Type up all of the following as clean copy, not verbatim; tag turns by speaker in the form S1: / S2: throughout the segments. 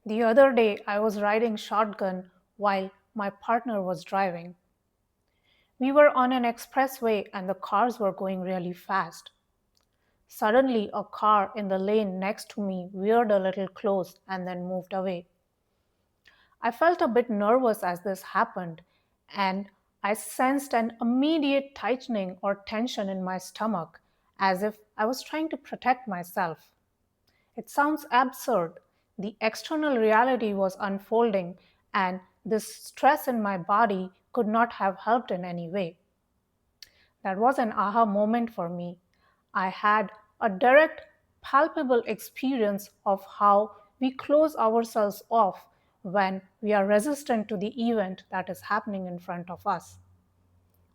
S1: The other day, I was riding shotgun while my partner was driving. We were on an expressway and the cars were going really fast. Suddenly, a car in the lane next to me veered a little close and then moved away. I felt a bit nervous as this happened, and I sensed an immediate tightening or tension in my stomach, as if I was trying to protect myself. It sounds absurd. The external reality was unfolding, and this stress in my body could not have helped in any way. That was an aha moment for me. I had a direct, palpable experience of how we close ourselves off when we are resistant to the event that is happening in front of us.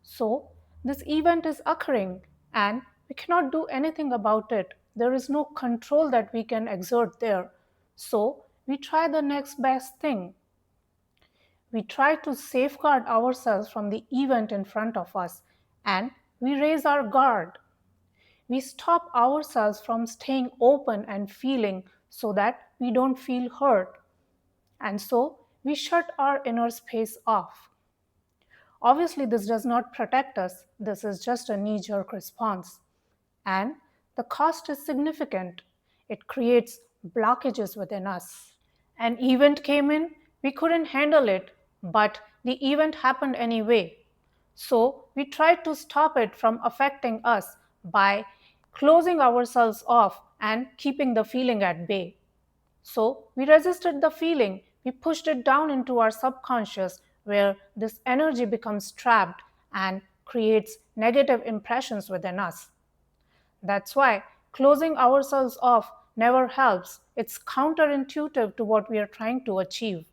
S1: So, this event is occurring and we cannot do anything about it. There is no control that we can exert there. So, we try the next best thing. We try to safeguard ourselves from the event in front of us and we raise our guard. We stop ourselves from staying open and feeling so that we don't feel hurt. And so we shut our inner space off. Obviously, this does not protect us, this is just a knee jerk response. And the cost is significant. It creates blockages within us. An event came in, we couldn't handle it, but the event happened anyway. So we tried to stop it from affecting us by closing ourselves off and keeping the feeling at bay. So we resisted the feeling, we pushed it down into our subconscious where this energy becomes trapped and creates negative impressions within us. That's why closing ourselves off never helps. It's counterintuitive to what we are trying to achieve.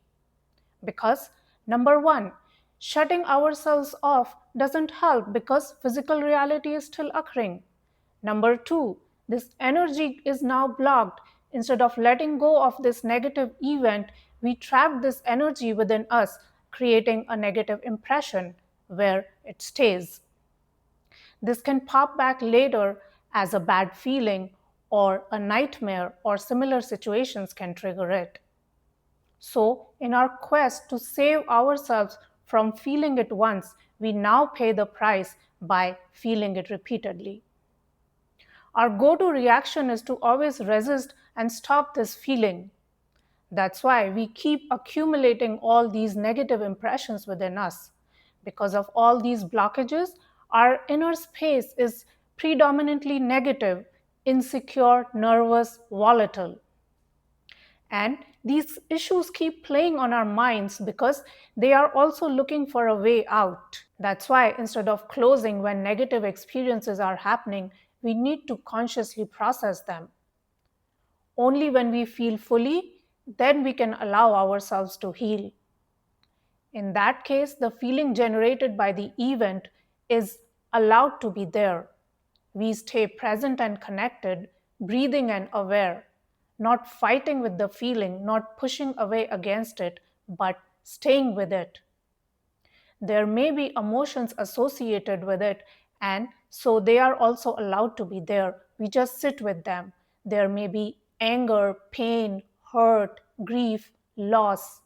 S1: Because, number one, shutting ourselves off doesn't help because physical reality is still occurring. Number two, this energy is now blocked. Instead of letting go of this negative event, we trap this energy within us, creating a negative impression where it stays. This can pop back later as a bad feeling or a nightmare, or similar situations can trigger it. So, in our quest to save ourselves from feeling it once, we now pay the price by feeling it repeatedly. Our go to reaction is to always resist and stop this feeling. That's why we keep accumulating all these negative impressions within us. Because of all these blockages, our inner space is predominantly negative, insecure, nervous, volatile. And these issues keep playing on our minds because they are also looking for a way out. That's why instead of closing when negative experiences are happening, we need to consciously process them. Only when we feel fully, then we can allow ourselves to heal. In that case, the feeling generated by the event is allowed to be there. We stay present and connected, breathing and aware, not fighting with the feeling, not pushing away against it, but staying with it. There may be emotions associated with it, and so they are also allowed to be there. We just sit with them. There may be anger, pain, hurt, grief, loss.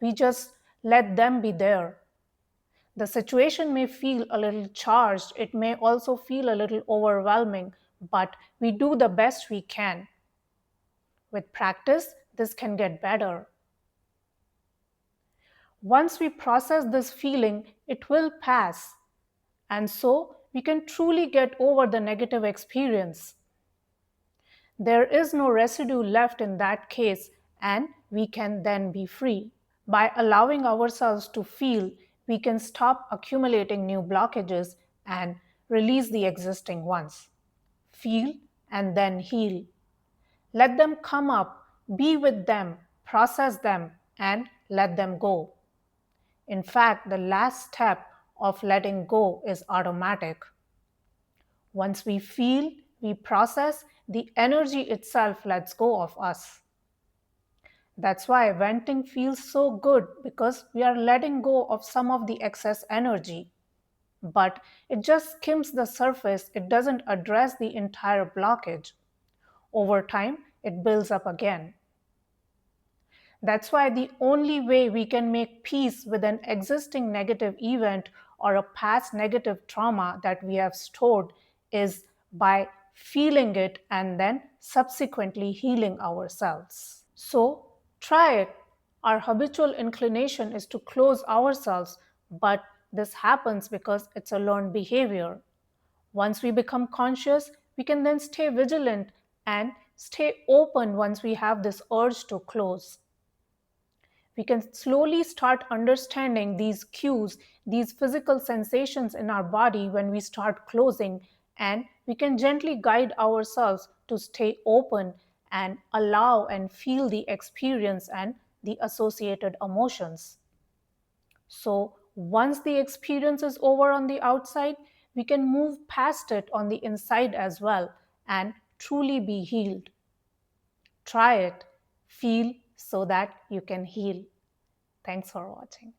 S1: We just let them be there. The situation may feel a little charged, it may also feel a little overwhelming, but we do the best we can. With practice, this can get better. Once we process this feeling, it will pass, and so we can truly get over the negative experience. There is no residue left in that case, and we can then be free. By allowing ourselves to feel, we can stop accumulating new blockages and release the existing ones. Feel and then heal. Let them come up, be with them, process them, and let them go. In fact, the last step of letting go is automatic. Once we feel, we process, the energy itself lets go of us. That's why venting feels so good because we are letting go of some of the excess energy. But it just skims the surface, it doesn't address the entire blockage. Over time, it builds up again. That's why the only way we can make peace with an existing negative event or a past negative trauma that we have stored is by feeling it and then subsequently healing ourselves. So try it. Our habitual inclination is to close ourselves, but this happens because it's a learned behavior. Once we become conscious, we can then stay vigilant and stay open once we have this urge to close. We can slowly start understanding these cues, these physical sensations in our body when we start closing, and we can gently guide ourselves to stay open and allow and feel the experience and the associated emotions. So, once the experience is over on the outside, we can move past it on the inside as well and truly be healed. Try it, feel so that you can heal. Thanks for watching.